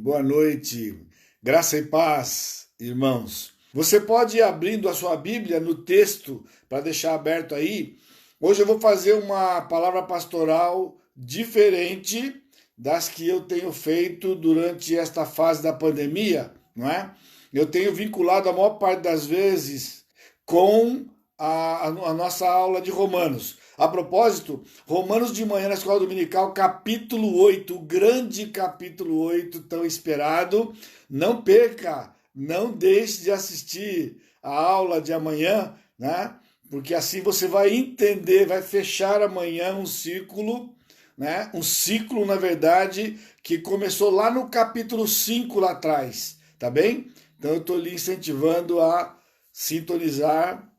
Boa noite, graça e paz, irmãos. Você pode ir abrindo a sua Bíblia no texto para deixar aberto aí. Hoje eu vou fazer uma palavra pastoral diferente das que eu tenho feito durante esta fase da pandemia, não é? Eu tenho vinculado a maior parte das vezes com a nossa aula de Romanos. A propósito, Romanos de manhã na escola dominical, capítulo 8, o grande capítulo 8, tão esperado. Não perca, não deixe de assistir a aula de amanhã, né? Porque assim você vai entender, vai fechar amanhã um ciclo, né? Um ciclo, na verdade, que começou lá no capítulo 5 lá atrás, tá bem? Então eu estou lhe incentivando a sintonizar,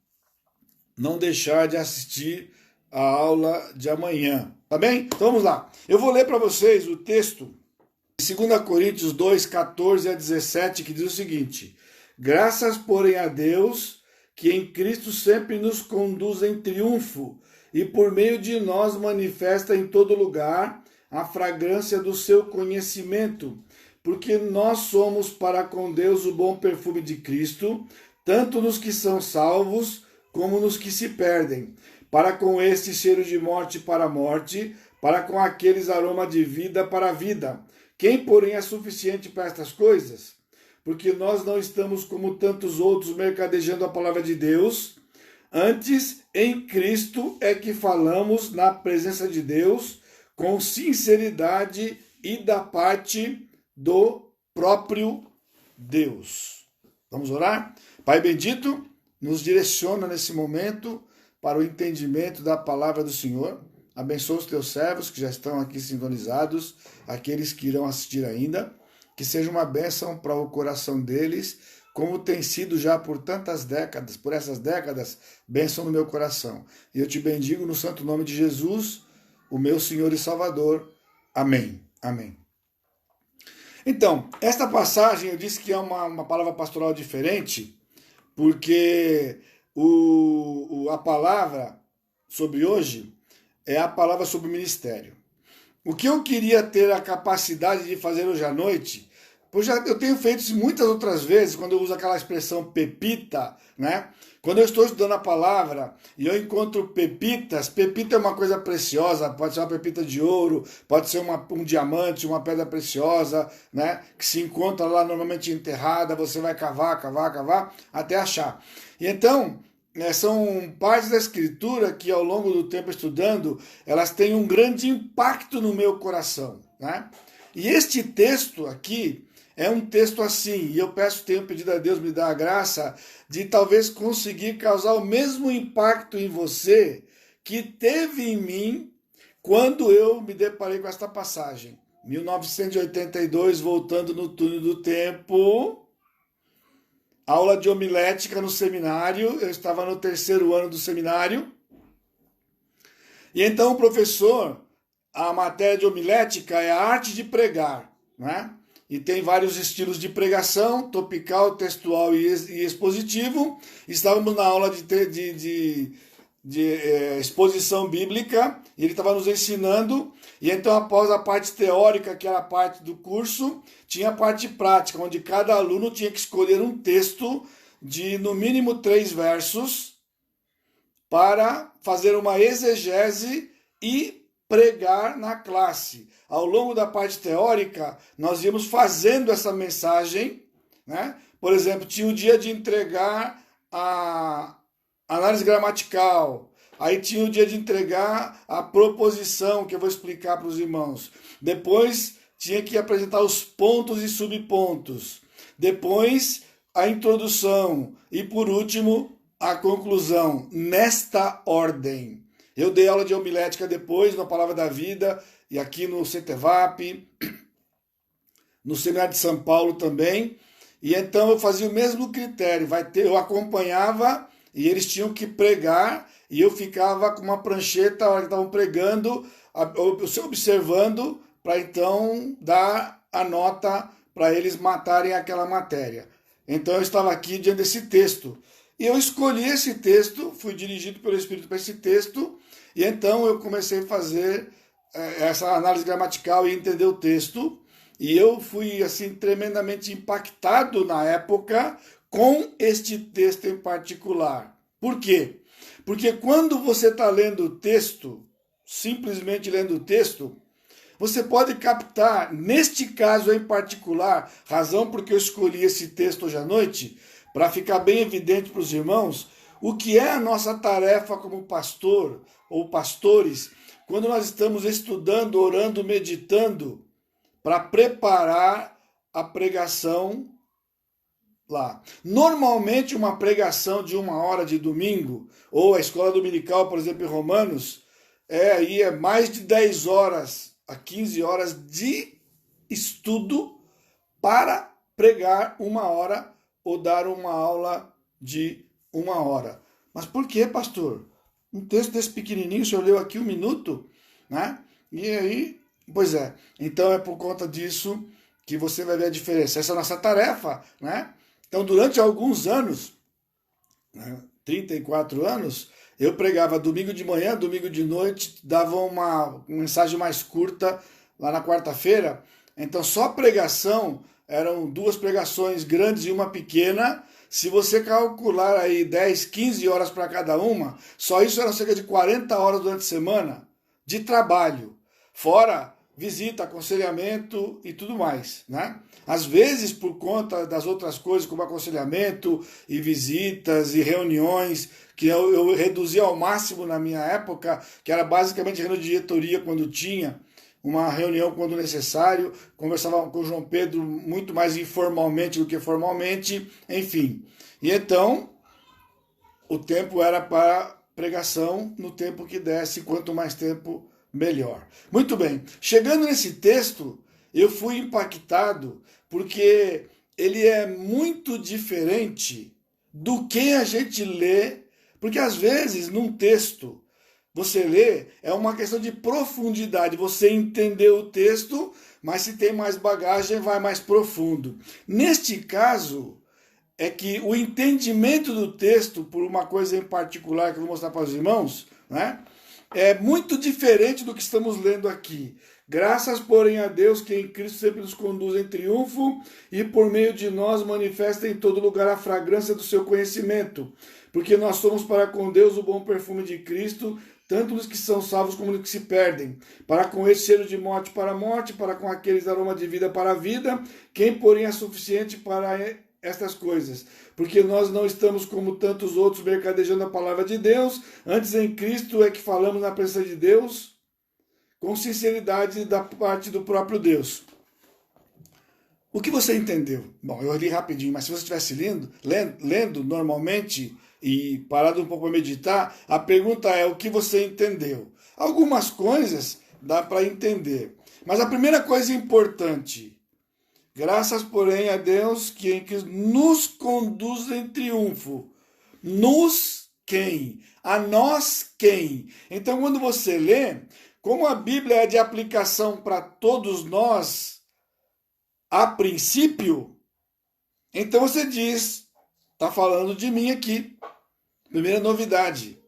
não deixar de assistir a aula de amanhã, tá bem? Então vamos lá. Eu vou ler para vocês o texto de 2 Coríntios 2, 14 a 17, que diz o seguinte: graças, porém, a Deus, que em Cristo sempre nos conduz em triunfo e por meio de nós manifesta em todo lugar a fragrância do seu conhecimento, porque nós somos para com Deus o bom perfume de Cristo, tanto nos que são salvos como nos que se perdem. Para com estes cheiro de morte para a morte, para com aqueles aroma de vida para a vida. Quem, porém, é suficiente para estas coisas? Porque nós não estamos como tantos outros mercadejando a palavra de Deus. Antes, em Cristo é que falamos na presença de Deus, com sinceridade e da parte do próprio Deus. Vamos orar? Pai bendito, nos direciona nesse momento para o entendimento da palavra do Senhor. Abençoa os teus servos que já estão aqui sintonizados, aqueles que irão assistir ainda, que seja uma bênção para o coração deles, como tem sido já por tantas décadas, por essas décadas, bênção no meu coração. E eu te bendigo no santo nome de Jesus, o meu Senhor e Salvador. Amém. Amém. Então, esta passagem eu disse que é uma palavra pastoral diferente, porque a palavra sobre hoje é a palavra sobre o ministério. O que eu queria ter a capacidade de fazer hoje à noite, pois eu tenho feito isso muitas outras vezes, quando eu uso aquela expressão pepita, né? Quando eu estou estudando a palavra e eu encontro pepitas, pepita é uma coisa preciosa, pode ser uma pepita de ouro, pode ser um diamante, uma pedra preciosa, né? Que se encontra lá normalmente enterrada, você vai cavar, até achar. E então, são partes da escritura que ao longo do tempo estudando, elas têm um grande impacto no meu coração, né? E este texto aqui é um texto assim, e eu tenho pedido a Deus me dar a graça de talvez conseguir causar o mesmo impacto em você que teve em mim quando eu me deparei com esta passagem. 1982, voltando no túnel do tempo, aula de homilética no seminário, eu estava no 3º ano do seminário, e então o professor, a matéria de homilética é a arte de pregar, né? E tem vários estilos de pregação, topical, textual e expositivo. Estávamos na aula de exposição bíblica, e ele estava nos ensinando, e então após a parte teórica, que era a parte do curso, tinha a parte prática, onde cada aluno tinha que escolher um texto de no mínimo 3 versos para fazer uma exegese e pregar na classe. Ao longo da parte teórica, nós íamos fazendo essa mensagem, né? Por exemplo, tinha o dia de entregar a análise gramatical, aí tinha o dia de entregar a proposição, que eu vou explicar para os irmãos. Depois tinha que apresentar os pontos e subpontos. Depois a introdução e por último a conclusão, nesta ordem. Eu dei aula de homilética depois, na Palavra da Vida, e aqui no CETEVAP, no Seminário de São Paulo também. E então eu fazia o mesmo critério, eu acompanhava e eles tinham que pregar, e eu ficava com uma prancheta, a hora que estavam pregando, observando, para então dar a nota para eles matarem aquela matéria. Então eu estava aqui diante desse texto. E eu escolhi esse texto, fui dirigido pelo Espírito para esse texto, e então eu comecei a fazer essa análise gramatical e entender o texto. E eu fui assim tremendamente impactado na época com este texto em particular. Por quê? Porque quando você está lendo o texto, simplesmente lendo o texto, você pode captar, neste caso em particular, razão porque eu escolhi esse texto hoje à noite, para ficar bem evidente para os irmãos, o que é a nossa tarefa como pastor ou pastores, quando nós estamos estudando, orando, meditando, para preparar a pregação lá. Normalmente uma pregação de 1 hora de domingo, ou a escola dominical, por exemplo, em Romanos, é mais de 10 horas a 15 horas de estudo para pregar 1 hora ou dar uma aula de 1 hora. Mas por que, pastor? Um texto desse pequenininho, o senhor leu aqui 1 minuto, né? E aí, pois é. Então é por conta disso que você vai ver a diferença. Essa é a nossa tarefa, né? Então, durante alguns anos, né, 34 anos, eu pregava domingo de manhã, domingo de noite, dava uma mensagem mais curta lá na quarta-feira. Então, só pregação, eram 2 pregações grandes e uma pequena. Se você calcular aí 10, 15 horas para cada uma, só isso eram cerca de 40 horas durante a semana de trabalho. Fora visita, aconselhamento e tudo mais, né? Às vezes, por conta das outras coisas, como aconselhamento e visitas e reuniões, que eu reduzi ao máximo na minha época, que era basicamente reunião de diretoria quando tinha, uma reunião quando necessário, conversava com o João Pedro muito mais informalmente do que formalmente, enfim. E então, o tempo era para pregação no tempo que desse, quanto mais tempo, melhor. Muito bem, chegando nesse texto, eu fui impactado porque ele é muito diferente do que a gente lê, porque às vezes num texto você lê, é uma questão de profundidade, você entendeu o texto, mas se tem mais bagagem vai mais profundo. Neste caso, é que o entendimento do texto, por uma coisa em particular que eu vou mostrar para os irmãos, né? É muito diferente do que estamos lendo aqui. Graças, porém, a Deus que em Cristo sempre nos conduz em triunfo e por meio de nós manifesta em todo lugar a fragrância do seu conhecimento. Porque nós somos para com Deus o bom perfume de Cristo, tanto dos que são salvos como dos que se perdem. Para com esse cheiro de morte para a morte, para com aqueles aroma de vida para a vida, quem, porém, é suficiente para estas coisas, porque nós não estamos como tantos outros mercadejando a palavra de Deus, antes em Cristo é que falamos na presença de Deus, com sinceridade da parte do próprio Deus. O que você entendeu? Bom, eu li rapidinho, mas se você estivesse lendo normalmente e parado um pouco para meditar, a pergunta é o que você entendeu? Algumas coisas dá para entender, mas a primeira coisa importante: graças, porém, a Deus que em Cristo nos conduz em triunfo. Nos quem? A nós quem? Então, quando você lê, como a Bíblia é de aplicação para todos nós, a princípio, então você diz, está falando de mim aqui. Primeira novidade.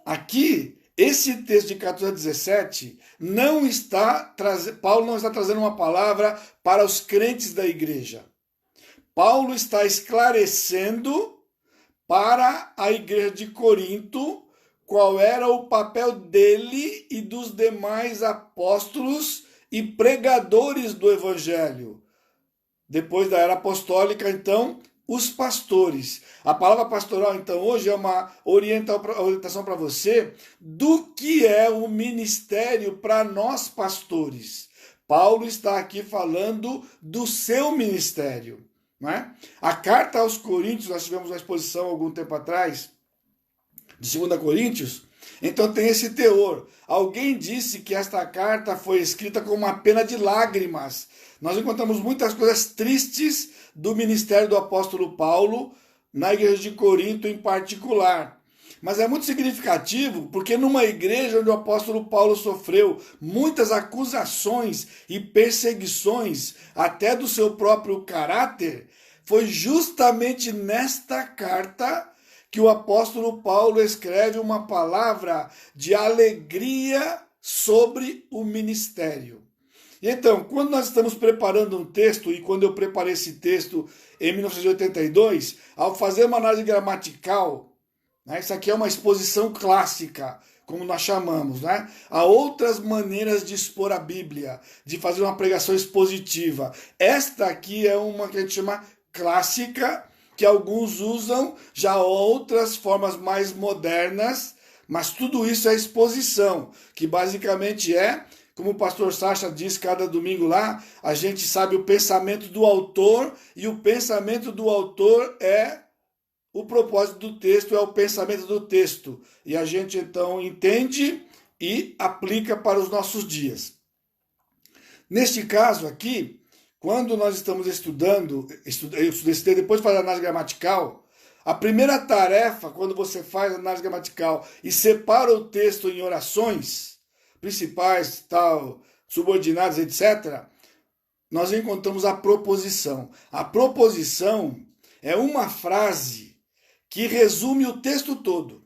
Aqui, esse texto de 14 a 17, Paulo não está trazendo uma palavra para os crentes da igreja. Paulo está esclarecendo para a igreja de Corinto qual era o papel dele e dos demais apóstolos e pregadores do evangelho. Depois da era apostólica, então, os pastores. A palavra pastoral, então, hoje é uma orientação para você do que é o ministério para nós pastores. Paulo está aqui falando do seu ministério, né? A carta aos Coríntios, nós tivemos uma exposição algum tempo atrás, de 2 Coríntios, então tem esse teor. Alguém disse que esta carta foi escrita com uma pena de lágrimas. Nós encontramos muitas coisas tristes do ministério do apóstolo Paulo, na igreja de Corinto em particular. Mas é muito significativo porque numa igreja onde o apóstolo Paulo sofreu muitas acusações e perseguições, até do seu próprio caráter, foi justamente nesta carta que o apóstolo Paulo escreve uma palavra de alegria sobre o ministério. E então, quando nós estamos preparando um texto, e quando eu preparei esse texto em 1982, ao fazer uma análise gramatical, né, isso aqui é uma exposição clássica, como nós chamamos, né? Há outras maneiras de expor a Bíblia, de fazer uma pregação expositiva. Esta aqui é uma que a gente chama clássica, que alguns usam, já outras formas mais modernas, mas tudo isso é exposição, que basicamente é, como o pastor Sacha diz cada domingo lá, a gente sabe o pensamento do autor, e o pensamento do autor é o propósito do texto, é o pensamento do texto. E a gente então entende e aplica para os nossos dias. Neste caso aqui, quando nós estamos estudando, eu estudei depois de fazer análise gramatical, a primeira tarefa, quando você faz análise gramatical e separa o texto em orações principais, tal, subordinadas, etc., nós encontramos a proposição. A proposição é uma frase que resume o texto todo.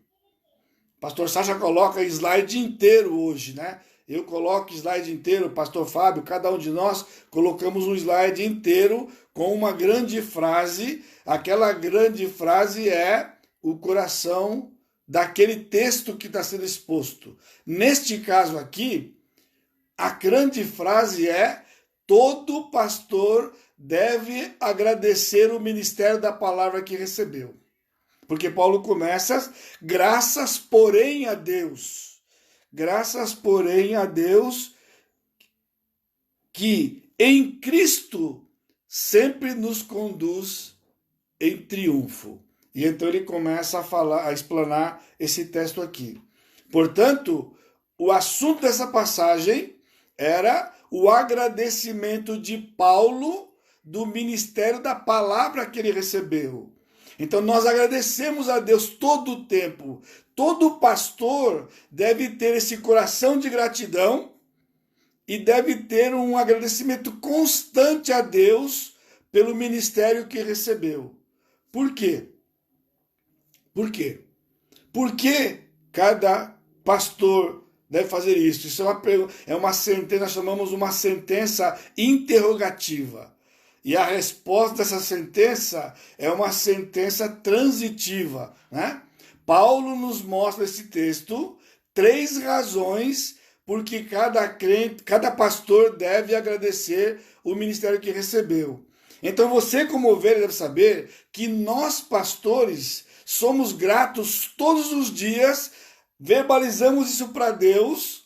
O pastor Sacha coloca slide inteiro hoje, né? Eu coloco slide inteiro, o pastor Fábio, cada um de nós colocamos um slide inteiro com uma grande frase. Aquela grande frase é o coração daquele texto que está sendo exposto. Neste caso aqui, a grande frase é: todo pastor deve agradecer o ministério da palavra que recebeu. Porque Paulo começa, graças porém a Deus, que em Cristo sempre nos conduz em triunfo. E então ele começa a falar, a explanar esse texto aqui. Portanto, o assunto dessa passagem era o agradecimento de Paulo do ministério da palavra que ele recebeu. Então nós agradecemos a Deus todo o tempo. Todo pastor deve ter esse coração de gratidão e deve ter um agradecimento constante a Deus pelo ministério que recebeu. Por quê? Por quê? Por que cada pastor deve fazer isso? Isso é uma sentença, nós chamamos uma sentença interrogativa. E a resposta dessa sentença é uma sentença transitiva, né? Paulo nos mostra nesse texto 3 razões por que cada pastor deve agradecer o ministério que recebeu. Então você, como ovelha, deve saber que nós, pastores, somos gratos todos os dias, verbalizamos isso para Deus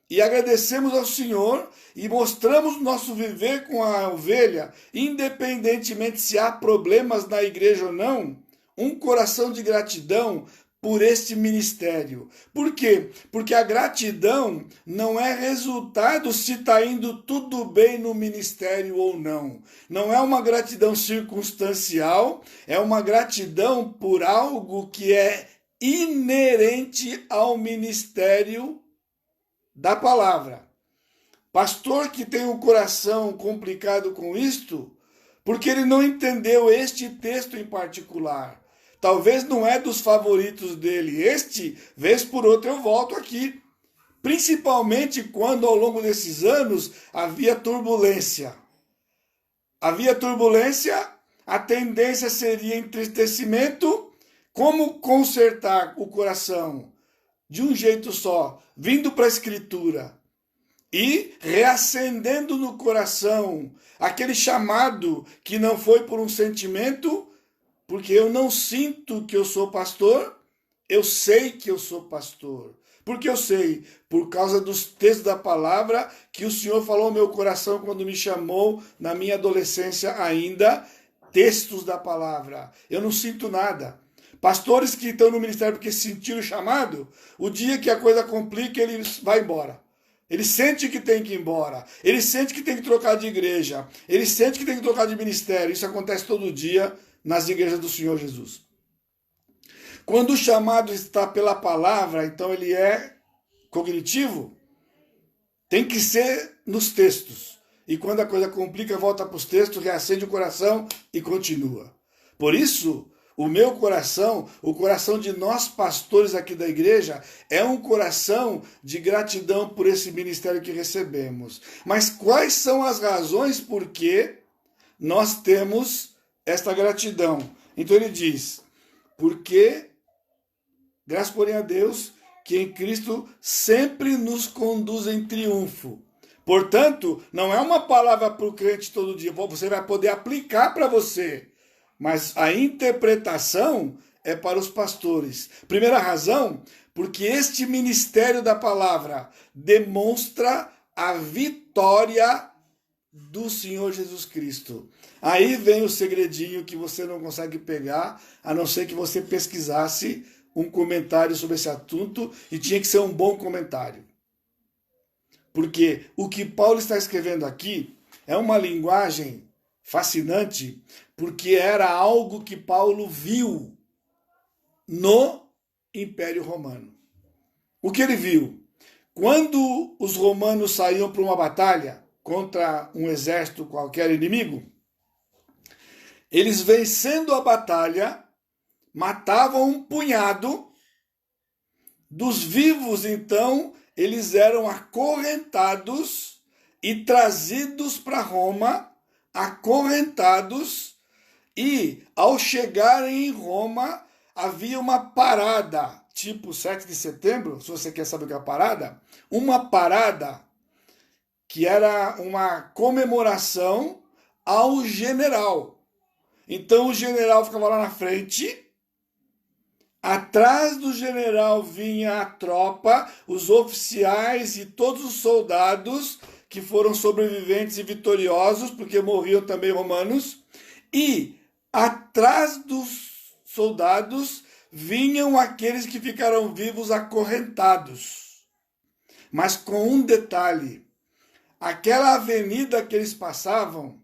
e agradecemos ao Senhor e mostramos nosso viver com a ovelha, independentemente se há problemas na igreja ou não, um coração de gratidão por este ministério. Por quê? Porque a gratidão não é resultado se está indo tudo bem no ministério ou não. Não é uma gratidão circunstancial, é uma gratidão por algo que é inerente ao ministério da palavra. Pastor que tem um coração complicado com isto, porque ele não entendeu este texto em particular. Talvez não é dos favoritos dele. Este, vez por outra, eu volto aqui. Principalmente quando, ao longo desses anos, havia turbulência. Havia turbulência, a tendência seria entristecimento. Como consertar o coração de um jeito só, vindo para a Escritura e reacendendo no coração aquele chamado que não foi por um sentimento, porque eu não sinto que eu sou pastor, eu sei que eu sou pastor. Porque eu sei, por causa dos textos da palavra, que o Senhor falou ao meu coração quando me chamou na minha adolescência ainda, textos da palavra. Eu não sinto nada. Pastores que estão no ministério porque sentiram o chamado, o dia que a coisa complica, ele vai embora. Ele sente que tem que ir embora. Ele sente que tem que trocar de igreja. Ele sente que tem que trocar de ministério. Isso acontece todo dia nas igrejas do Senhor Jesus. Quando o chamado está pela palavra, então ele é cognitivo, tem que ser nos textos. E quando a coisa complica, volta para os textos, reacende o coração e continua. Por isso, O meu coração, o coração de nós pastores aqui da igreja, é um coração de gratidão por esse ministério que recebemos. Mas quais são as razões por que nós temos esta gratidão? Então ele diz, porque, graças porém a Deus, que em Cristo sempre nos conduz em triunfo. Portanto, não é uma palavra para o crente todo dia, você vai poder aplicar para você. Mas a interpretação é para os pastores. Primeira razão, porque este ministério da palavra demonstra a vitória do Senhor Jesus Cristo. Aí vem o segredinho que você não consegue pegar, a não ser que você pesquisasse um comentário sobre esse assunto, e tinha que ser um bom comentário. Porque o que Paulo está escrevendo aqui é uma linguagem fascinante, porque era algo que Paulo viu no Império Romano. O que ele viu? Quando os romanos saíam para uma batalha contra um exército qualquer inimigo, eles vencendo a batalha, matavam um punhado dos vivos, então eles eram acorrentados e trazidos para Roma, acorrentados, e ao chegarem em Roma havia uma parada, tipo 7 de setembro, se você quer saber o que é a parada, uma parada que era uma comemoração ao general. Então o general ficava lá na frente, atrás do general vinha a tropa, os oficiais e todos os soldados que foram sobreviventes e vitoriosos, porque morriam também romanos, e atrás dos soldados vinham aqueles que ficaram vivos acorrentados. Mas com um detalhe, aquela avenida que eles passavam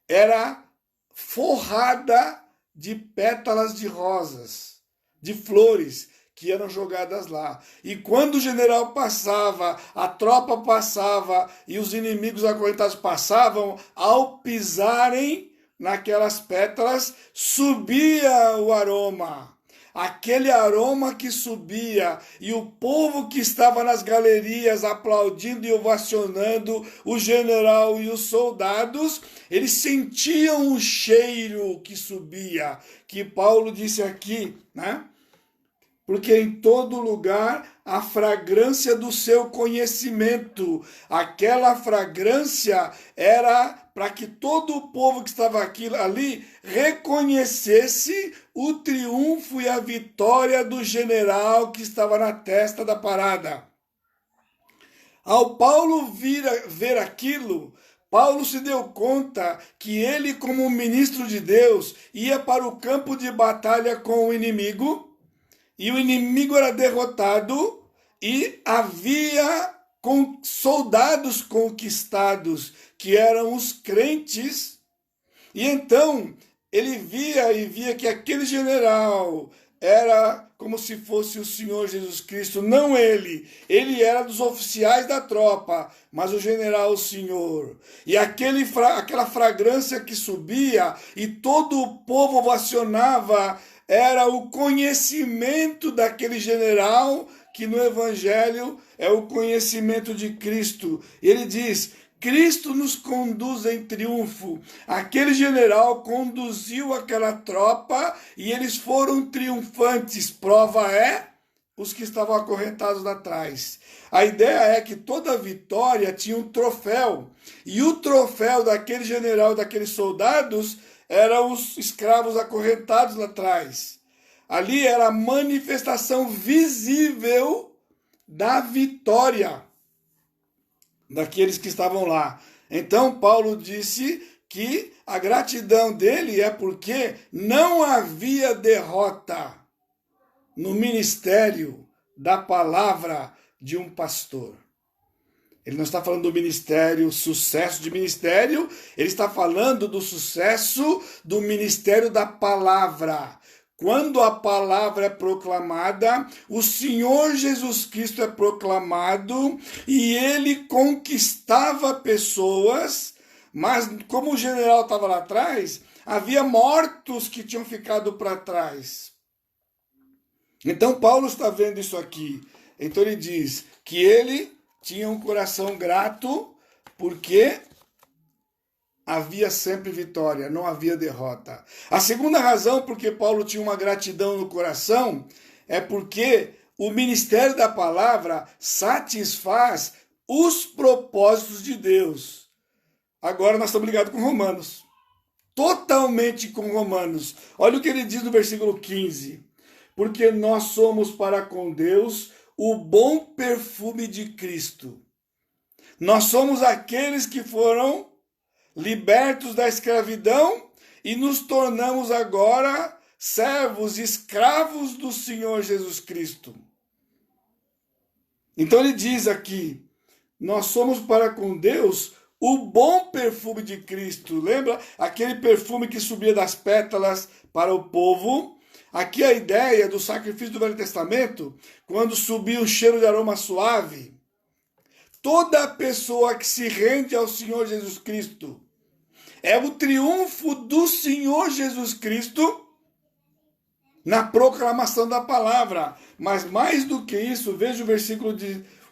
era forrada de pétalas de rosas, de flores que eram jogadas lá. E quando o general passava, a tropa passava e os inimigos acorrentados passavam, ao pisarem naquelas pétalas, subia o aroma. Aquele aroma que subia, e o povo que estava nas galerias aplaudindo e ovacionando o general e os soldados, eles sentiam o cheiro que subia, que Paulo disse aqui, né? Porque em todo lugar a fragrância do seu conhecimento. Aquela fragrância era para que todo o povo que estava ali reconhecesse o triunfo e a vitória do general que estava na testa da parada. Ao Paulo ver aquilo, Paulo se deu conta que ele, como ministro de Deus, ia para o campo de batalha com o inimigo, e o inimigo era derrotado, e havia soldados conquistados, que eram os crentes. E então ele via que aquele general era como se fosse o Senhor Jesus Cristo, não ele. Ele era dos oficiais da tropa, mas o general o Senhor. E aquela fragrância que subia e todo o povo ovacionava, era o conhecimento daquele general, que no Evangelho é o conhecimento de Cristo. Ele diz: Cristo nos conduz em triunfo. Aquele general conduziu aquela tropa e eles foram triunfantes. Prova é os que estavam acorrentados atrás. A ideia é que toda vitória tinha um troféu. E o troféu daquele general, daqueles soldados, eram os escravos acorrentados lá atrás. Ali era a manifestação visível da vitória daqueles que estavam lá. Então Paulo disse que a gratidão dele é porque não havia derrota no ministério da palavra de um pastor. Ele não está falando do ministério, sucesso de ministério, ele está falando do sucesso do ministério da palavra. Quando a palavra é proclamada, o Senhor Jesus Cristo é proclamado e ele conquistava pessoas, Mas como o general estava lá atrás, havia mortos que tinham ficado para trás. Então Paulo está vendo isso aqui. Então ele diz que ele tinha um coração grato porque havia sempre vitória, não havia derrota. A segunda razão porque Paulo tinha uma gratidão no coração é porque o ministério da palavra satisfaz os propósitos de Deus. Agora nós estamos ligados com Romanos. Totalmente com Romanos. Olha o que ele diz no versículo 15. Porque nós somos para com Deus o bom perfume de Cristo. Nós somos aqueles que foram libertos da escravidão e nos tornamos agora servos, escravos do Senhor Jesus Cristo. Então ele diz aqui, nós somos para com Deus o bom perfume de Cristo. Lembra? Aquele perfume que subia das pétalas para o povo. Aqui a ideia do sacrifício do Velho Testamento, quando subia um cheiro de aroma suave. Toda pessoa que se rende ao Senhor Jesus Cristo é o triunfo do Senhor Jesus Cristo na proclamação da palavra. Mas mais do que isso, veja o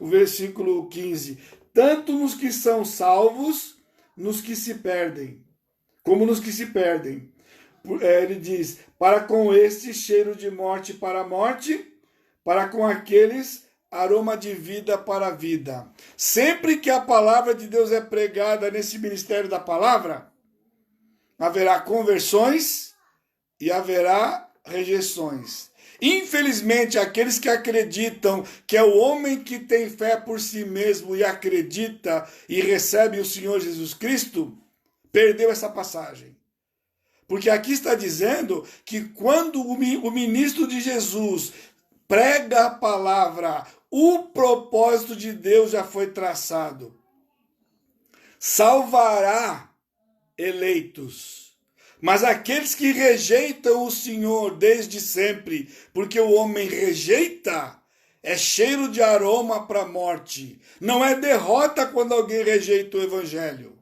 versículo 15. Tanto nos que são salvos, nos que se perdem, como nos que se perdem. Ele diz, para com este cheiro de morte para a morte, para com aqueles aroma de vida para a vida. Sempre que a palavra de Deus é pregada nesse ministério da palavra, haverá conversões e haverá rejeições. Infelizmente, aqueles que acreditam que é o homem que tem fé por si mesmo e acredita e recebe o Senhor Jesus Cristo, perdeu essa passagem. Porque aqui está dizendo que quando o ministro de Jesus prega a palavra, o propósito de Deus já foi traçado. Salvará eleitos. Mas aqueles que rejeitam o Senhor desde sempre, porque o homem rejeita, é cheiro de aroma para a morte. Não é derrota quando alguém rejeita o Evangelho.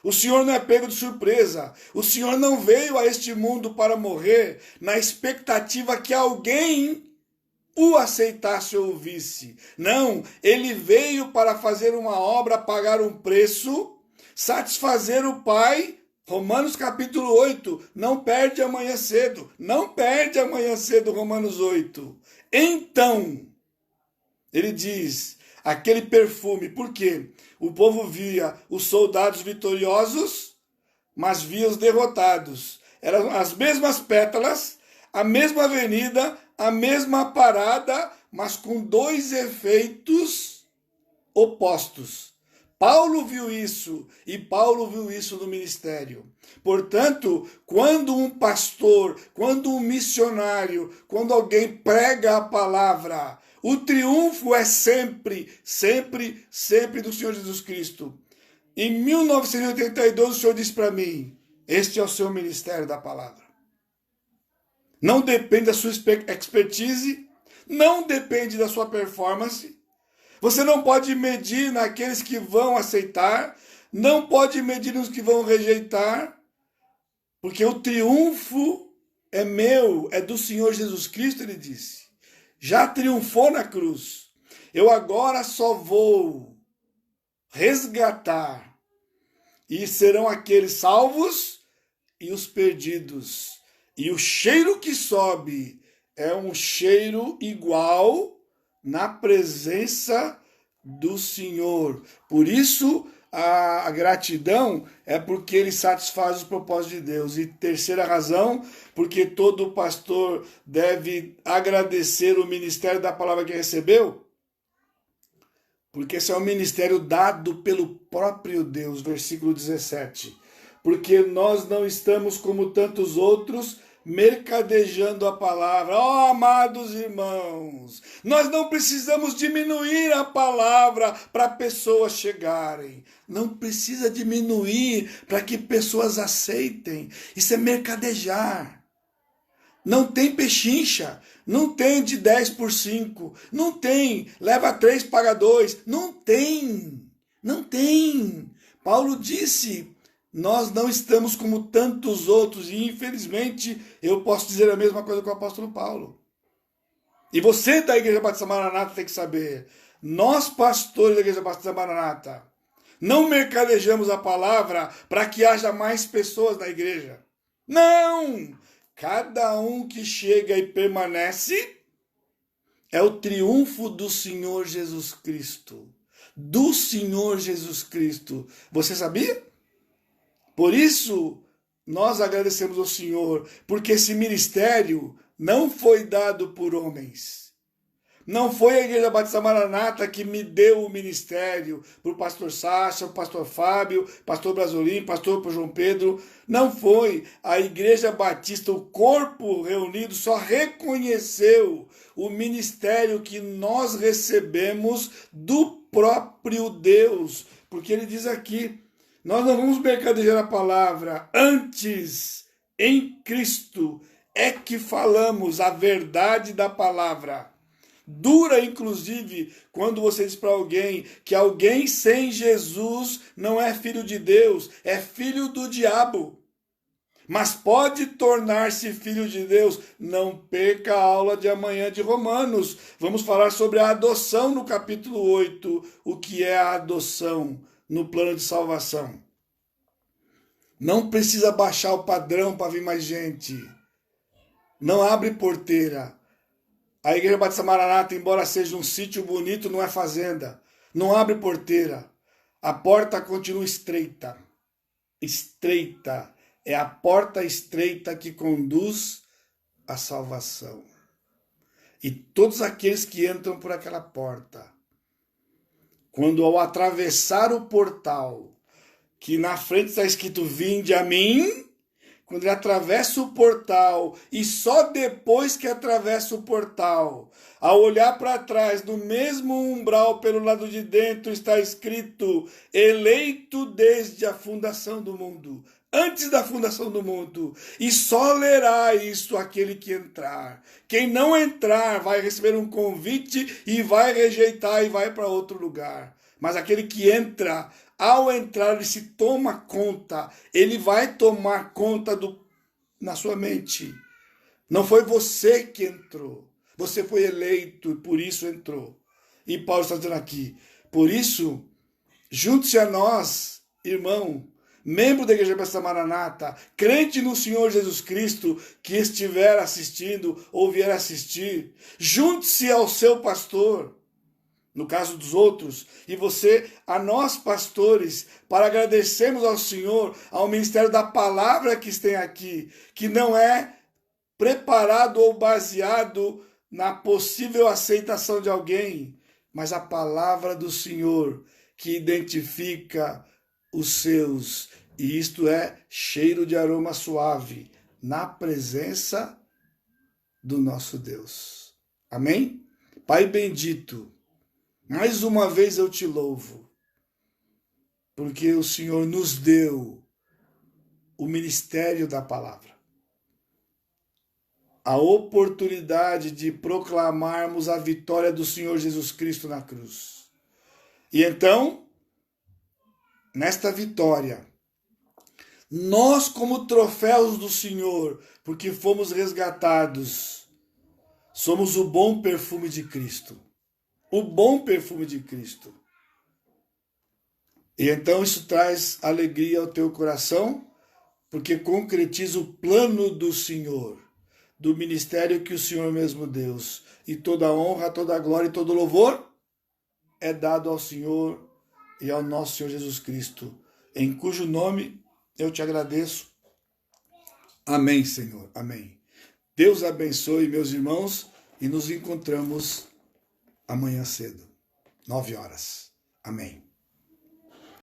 O Senhor não é pego de surpresa. O Senhor não veio a este mundo para morrer na expectativa que alguém o aceitasse ou ouvisse. Não, ele veio para fazer uma obra, pagar um preço, satisfazer o Pai. Romanos capítulo 8, não perde amanhã cedo. Não perde amanhã cedo, Romanos 8. Então, ele diz, aquele perfume, por quê? O povo via os soldados vitoriosos, mas via os derrotados. Eram as mesmas pétalas, a mesma avenida, a mesma parada, mas com dois efeitos opostos. Paulo viu isso, e Paulo viu isso no ministério. Portanto, quando um pastor, quando um missionário, quando alguém prega a palavra, o triunfo é sempre, sempre, sempre do Senhor Jesus Cristo. Em 1982, o Senhor disse para mim, este é o seu ministério da palavra. Não depende da sua expertise, não depende da sua performance. Você não pode medir naqueles que vão aceitar, não pode medir nos que vão rejeitar, porque o triunfo é meu, é do Senhor Jesus Cristo, ele disse. Já triunfou na cruz. Eu agora só vou resgatar, e serão aqueles salvos e os perdidos. E o cheiro que sobe é um cheiro igual na presença do Senhor. Por isso, a gratidão é porque ele satisfaz os propósitos de Deus. E terceira razão, porque todo pastor deve agradecer o ministério da palavra que recebeu, porque esse é um ministério dado pelo próprio Deus, versículo 17. Porque nós não estamos como tantos outros, mercadejando a palavra. Oh, amados irmãos, nós não precisamos diminuir a palavra para pessoas chegarem. Não precisa diminuir para que pessoas aceitem. Isso é mercadejar. Não tem pechincha, não tem de 10 por 5, não tem, leva 3, paga 2, não tem, não tem. Paulo disse nós não estamos como tantos outros, e infelizmente eu posso dizer a mesma coisa com o apóstolo Paulo. E você da Igreja Batista Maranata tem que saber, nós pastores da Igreja Batista Maranata, não mercadejamos a palavra para que haja mais pessoas na igreja. Não! Cada um que chega e permanece é o triunfo do Senhor Jesus Cristo. Do Senhor Jesus Cristo. Você sabia? Por isso, nós agradecemos ao Senhor, porque esse ministério não foi dado por homens. Não foi a Igreja Batista Maranata que me deu o ministério, para o pastor Sacha, o pastor Fábio, pastor Brasolim, pastor João Pedro. Não foi. A Igreja Batista, o corpo reunido, só reconheceu o ministério que nós recebemos do próprio Deus. Porque ele diz aqui, nós não vamos mercadejar a palavra, antes, em Cristo, é que falamos a verdade da palavra. Dura, inclusive, quando você diz para alguém que alguém sem Jesus não é filho de Deus, é filho do diabo. Mas pode tornar-se filho de Deus. Não perca a aula de amanhã de Romanos. Vamos falar sobre a adoção no capítulo 8. O que é a adoção no plano de salvação. Não precisa baixar o padrão para vir mais gente. Não abre porteira. A Igreja Batista Maranata, embora seja um sítio bonito, não é fazenda. Não abre porteira. A porta continua estreita. Estreita. É a porta estreita que conduz à salvação. E todos aqueles que entram por aquela porta, quando ao atravessar o portal, que na frente está escrito vinde a mim, quando ele atravessa o portal, e só depois que atravessa o portal, ao olhar para trás, no mesmo umbral pelo lado de dentro, está escrito, eleito desde a fundação do mundo, antes da fundação do mundo, e só lerá isso aquele que entrar. Quem não entrar vai receber um convite e vai rejeitar e vai para outro lugar. Mas aquele que entra, ao entrar, ele se toma conta, ele vai tomar conta na sua mente. Não foi você que entrou, você foi eleito e por isso entrou. E Paulo está dizendo aqui, por isso, junte-se a nós, irmão, membro da Igreja Batista Maranata, crente no Senhor Jesus Cristo, que estiver assistindo ou vier assistir, junte-se ao seu pastor, no caso dos outros, e você, a nós pastores, para agradecermos ao Senhor, ao ministério da palavra que tem aqui, que não é preparado ou baseado na possível aceitação de alguém, mas a palavra do Senhor, que identifica os seus, e isto é cheiro de aroma suave, na presença do nosso Deus. Amém? Pai bendito, mais uma vez eu te louvo, porque o Senhor nos deu o ministério da palavra, a oportunidade de proclamarmos a vitória do Senhor Jesus Cristo na cruz. E então, nesta vitória, nós como troféus do Senhor, porque fomos resgatados, somos o bom perfume de Cristo. O bom perfume de Cristo. E então isso traz alegria ao teu coração, porque concretiza o plano do Senhor, do ministério que o Senhor mesmo deu. E toda a honra, toda a glória e todo o louvor é dado ao Senhor e ao nosso Senhor Jesus Cristo, em cujo nome eu te agradeço. Amém, Senhor. Amém. Deus abençoe, meus irmãos, e nos encontramos amanhã cedo, 9 horas. Amém.